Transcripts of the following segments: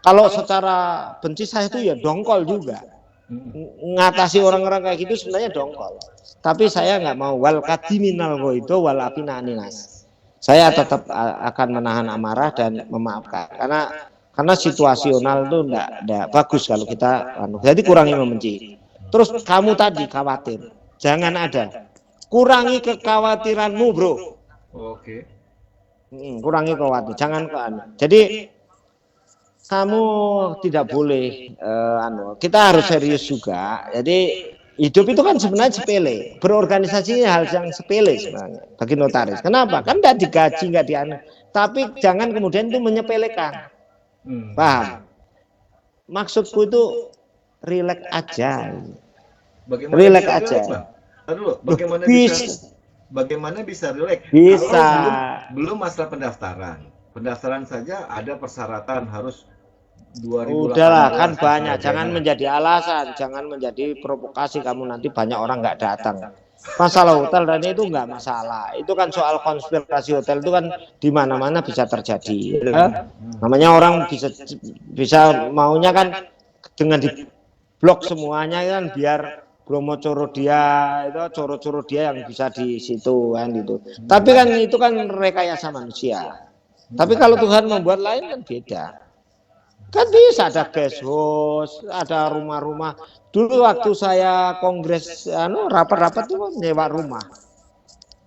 Kalau secara benci saya itu ya dongkol juga. Ngatasi orang-orang kayak gitu sebenarnya dongkol. Tapi saya nggak mau wal kadiminal itu wal afina aninas. Saya tetap akan menahan amarah dan memaafkan karena situasional itu enggak bagus kalau kita jadi kurangi membenci. Terus kamu tadi khawatir, jangan ada. Kurangi kekhawatiranmu, Bro. Oke. Kurangi khawatir, jangan ke Jadi kamu tidak boleh kita harus serius juga. Jadi hidup itu kan sebenarnya sepele. Berorganisasi hal yang sepele sebenarnya bagi notaris. Kenapa? Kan tidak digaji, nggak dianu. Tapi jangan kemudian itu menyepelekan. Paham? Maksudku itu rileks aja. Rileks aja. Aduh, bagaimana bisa rileks? Bisa. Kalau belum masalah pendaftaran. Pendaftaran saja ada persyaratan harus 2018. Udahlah kan banyak, jangan menjadi alasan, jangan menjadi provokasi kamu nanti banyak orang nggak datang. Masalah hotel dan itu nggak masalah. Itu kan soal konspirasi hotel itu kan di mana-mana bisa terjadi. Ya? Namanya orang bisa maunya kan dengan di blok semuanya kan biar Bromo coro dia itu coro-coro dia yang bisa di situ kan itu. Tapi kan itu kan rekayasa manusia. Tapi kalau Tuhan membuat lain kan beda. Kan bisa ada guest house, ada rumah-rumah. Dulu waktu saya kongres rapat-rapat itu nyewa rumah.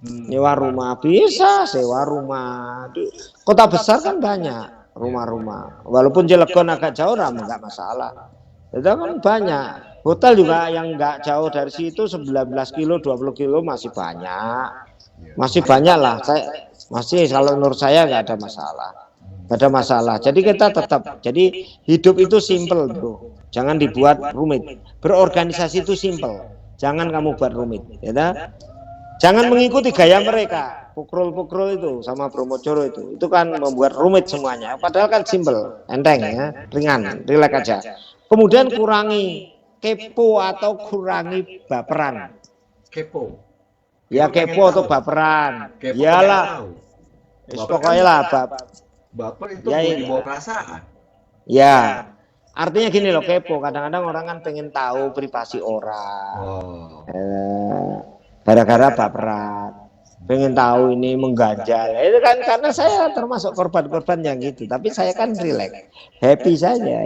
Nyewa rumah bisa, sewa rumah. Di kota besar kan banyak rumah-rumah. Walaupun Cilegon agak jauh nggak masalah. Itu kan banyak. Hotel juga yang nggak jauh dari situ 19 kilo, 20 kilo masih banyak. Masih banyak lah. Masih kalau menurut saya nggak ada masalah. Gak ada masalah. Jadi kita tetap. Jadi hidup itu simple, Bro. Jangan dibuat rumit. Berorganisasi itu simple. Jangan kamu buat rumit, ya. Jangan mengikuti gaya mereka. Pukul-pukul itu sama Bromocoro itu. Itu kan membuat rumit semuanya. Padahal kan simple, enteng ya, ringan, rileks aja. Kemudian kurangi kepo atau kurangi baperan. Kepo. Ya kepo atau baperan. Iyalah. Pokoknya lah baper itu ya, dibawa perasaan. Ya, artinya gini loh, kepo. Kadang-kadang orang kan pengen tahu privasi orang. Gara-gara baperan, pengen tahu ini mengganjal. Itu kan karena saya termasuk korban-korban yang gitu. Tapi saya kan rileks, happy saja.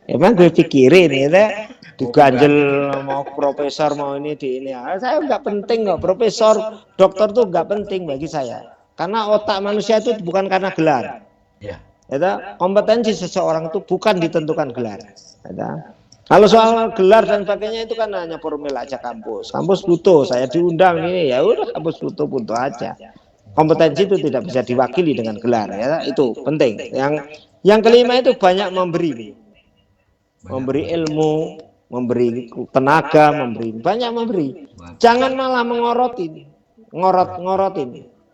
Emang gue pikirin, diganjel mau profesor mau ini di ini. Saya nggak penting kok, profesor, dokter tuh nggak penting bagi saya. Karena otak manusia itu bukan karena gelar. Ya. Kompetensi seseorang itu bukan ditentukan gelar. Kalau soal gelar dan sebagainya itu kan hanya formil aja kampus. Kampus butuh, saya diundang ini ya udah kampus butuh aja. Kompetensi itu tidak bisa diwakili dengan gelar ya, itu penting. Yang kelima itu banyak memberi ilmu, memberi tenaga, banyak memberi. Jangan malah ngorotin.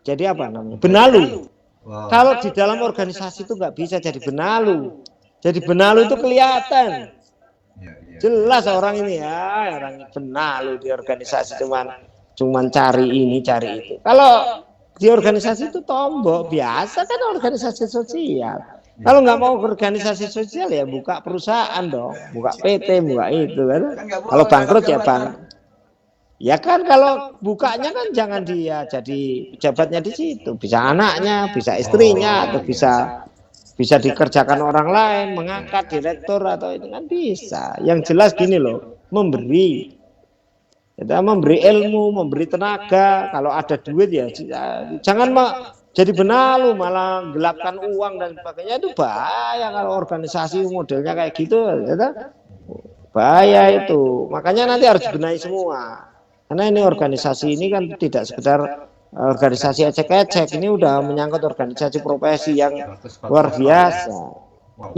Jadi apa namanya? Benalu. Kalau di dalam organisasi itu nggak bisa jadi benalu. Jadi benalu itu kelihatan. Jelas orang ini ya, orang benalu di organisasi cuman cari ini, cari itu. Kalau di organisasi itu tombok biasa kan organisasi sosial. Kalau nggak mau organisasi sosial ya buka perusahaan dong, buka PT, buka itu kan. Kalau bangkrut ya Ya kan kalau bukanya kan jangan dia jadi pejabatnya di situ, bisa anaknya, bisa istrinya, atau bisa dikerjakan orang lain, mengangkat direktur atau itu kan bisa. Yang jelas gini loh, memberi ilmu, memberi tenaga. Kalau ada duit ya jangan jadi benalu malah gelapkan uang dan sebagainya, itu bahaya kalau organisasi modelnya kayak gitu, bahaya itu. Makanya nanti harus dibenahi semua. Karena ini organisasi ini kan tidak sekedar organisasi ecek-ecek, ini udah menyangkut organisasi profesi yang luar biasa.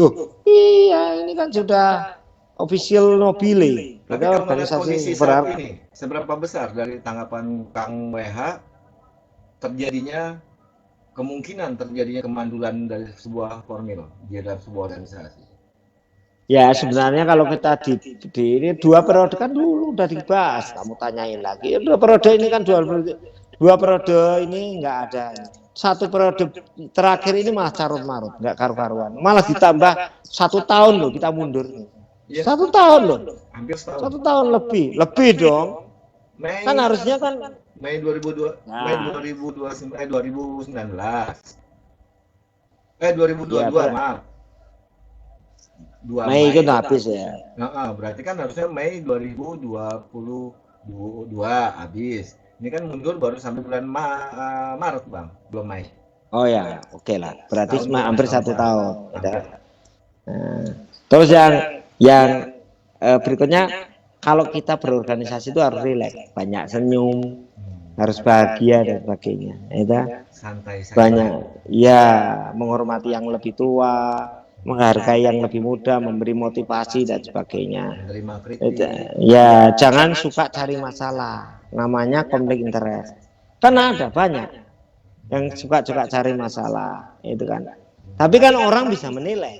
Loh, iya ini kan sudah official nobile. Tapi organisasi saat ini, seberapa besar dari tanggapan Kang WH kemungkinan terjadinya kemandulan dari sebuah formil di dalam sebuah organisasi? Ya sebenarnya kalau kita di ini 2 periode kan dulu udah dibahas, kamu tanyain lagi. 2 periode ini kan 2 periode ini nggak ada. satu periode terakhir ini malah carut marut, nggak karu-karuan. Malah ditambah 1 tahun loh kita mundur. Ya, 1 tahun loh, hampir setahun. 1 tahun lebih dong. Mei Kan harusnya kan Mei 2002, Mei nah, 2019. 2022, ya, maaf. 2 Mei Mei. itu habis ya. Berarti kan harusnya Mei 2022 habis. Ini kan mundur baru sampai bulan Maret, Bang, belum Mei. Oh ya, oke lah. Berarti Setahun, cuma hampir 1 tahun. tahun. Hampir. Nah, terus yang berikutnya, kalau kita berorganisasi itu harus rileks, banyak senyum, harus bahagia dan sebagainya. Itu Santai saja. banyak, ya menghormati yang lebih tua, menghargai yang lebih muda, memberi motivasi dan sebagainya. Menerima kritik. Ya jangan suka cari masalah, namanya konflik interest. Kan ada banyak yang suka cari masalah, itu kan. Tapi kan orang bisa menilai.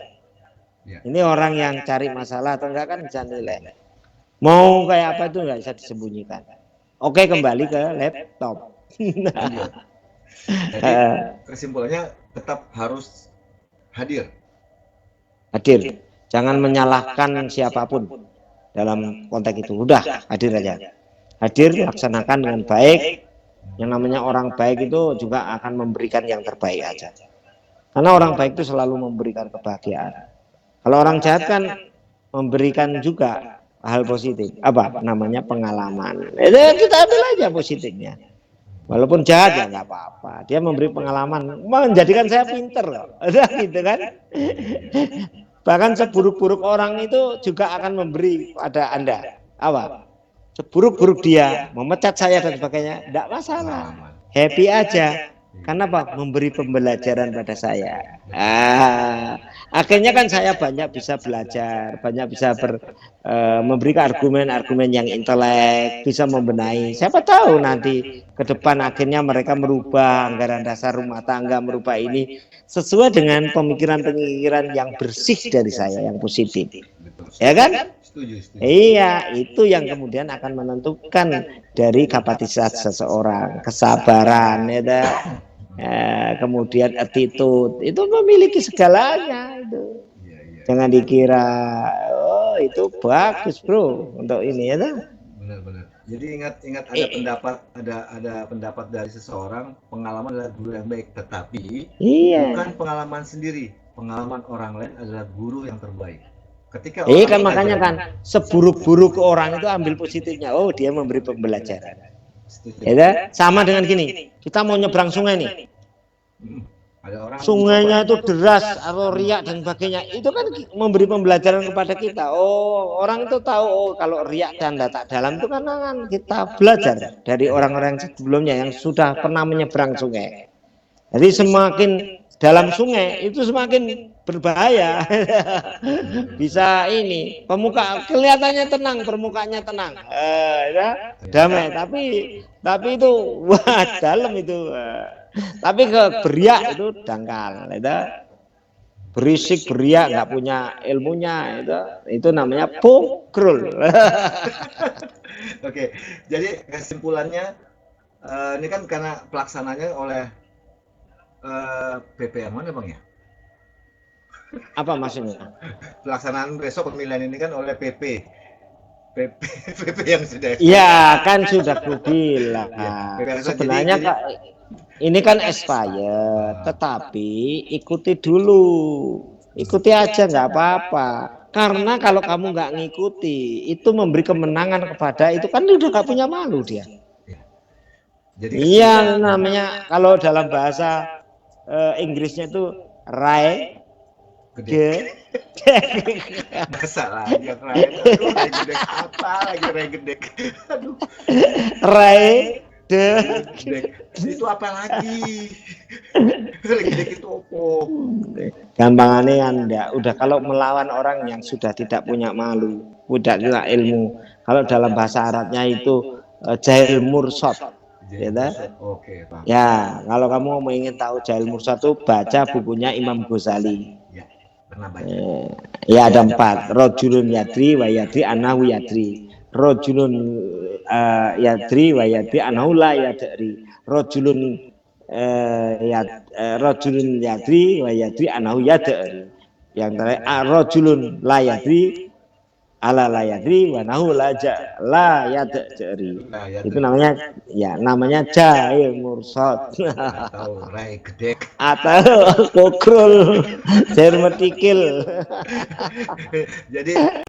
Ini orang yang cari masalah atau enggak kan bisa nilai. Mau kayak apa itu enggak bisa disembunyikan. Oke, kembali ke laptop. Jadi kesimpulannya tetap harus hadir. Hadir. Jangan menyalahkan siapapun dalam konteks itu. Udah hadir aja. Hadir, laksanakan dengan baik. Yang namanya orang baik itu juga akan memberikan yang terbaik aja. Karena orang baik itu selalu memberikan kebahagiaan. Kalau orang jahat kan memberikan juga hal positif. Apa namanya pengalaman. Kita ambil aja positifnya. Walaupun jahat ya nggak apa-apa. Dia memberi pengalaman, menjadikan saya pinter loh. Udah gitu kan. Bahkan seburuk-buruk orang itu juga akan memberi pada Anda. Apa? Seburuk-buruk dia, memecat saya dan sebagainya, tidak masalah. Happy aja. Karena apa? Memberi pembelajaran pada saya. Akhirnya kan saya banyak bisa belajar, banyak bisa memberikan argumen-argumen yang intelek, bisa membenahi. Siapa tahu nanti ke depan akhirnya mereka merubah anggaran dasar rumah tangga, merubah ini sesuai dengan pemikiran-pemikiran yang bersih dari saya, yang positif. Ya kan? Setuju. Iya, itu yang kemudian akan menentukan dari kapasitas seseorang, kesabaran, kemudian attitude, itu memiliki segalanya. Itu. Jangan dikira, oh itu bagus bro untuk ini ya. Benar. Jadi ingat ada pendapat dari seseorang, pengalaman adalah guru yang baik, tetapi bukan pengalaman sendiri, pengalaman orang lain adalah guru yang terbaik. Ketika kan makanya kan seburuk-buruk orang itu ambil positifnya. Oh dia memberi pembelajaran. Ya, sama dengan gini. Kita mau nyebrang sungai nih. Sungainya itu deras atau riak dan sebagainya. Itu kan memberi pembelajaran kepada kita. Oh orang itu tahu. Oh kalau riak dan tak dalam itu kan kita belajar dari orang-orang sebelumnya yang sudah pernah menyeberang sungai. Jadi semakin dalam sungai itu semakin berbahaya. Bisa ini kelihatannya tenang, permukaannya tenang, damai, tapi itu wah dalam itu, tapi beriak itu dangkal, berisik beriak nggak punya ilmunya, itu namanya pogrul. Oke, jadi kesimpulannya ini kan karena pelaksananya oleh PP yang mana Bang ya? Apa maksudnya? Pelaksanaan besok pemilihan ini kan oleh PP yang sudah. Ya kan sudah aku bilang. Sebenarnya Kak, ini kan expired, tetapi ikuti dulu, ikuti aja nggak apa-apa. Karena kalau kamu nggak ngikuti, itu memberi kemenangan kepada itu kan udah nggak punya malu dia. Iya namanya kalau dalam bahasa Inggrisnya itu rai gede. Masalah yang lain. Rai gede apa lagi rai gede? Aduh. Rai itu apa lagi? Rai gede itu opo? Gampangannya Anda udah kalau melawan orang yang sudah tidak punya malu, tidak punya ilmu. Kalau dalam bahasa Arabnya itu jahil mursad. Ya, kalau kamu ingin tahu jahil mursad itu baca bukunya Imam Ghazali. Ya ada 4. Rojulun yadri wa yadri anahu yadri. Rojulun yadri wa yadri anahu la yadri. Rojulun rajulun yadri wa yadri anahu yadri. Yang terakhir rajulun la yadri ala la yadri wa nahu la yadri. Itu namanya jahil mursad. Atau rai gedek. Atau kokrul, jermetikil. Jadi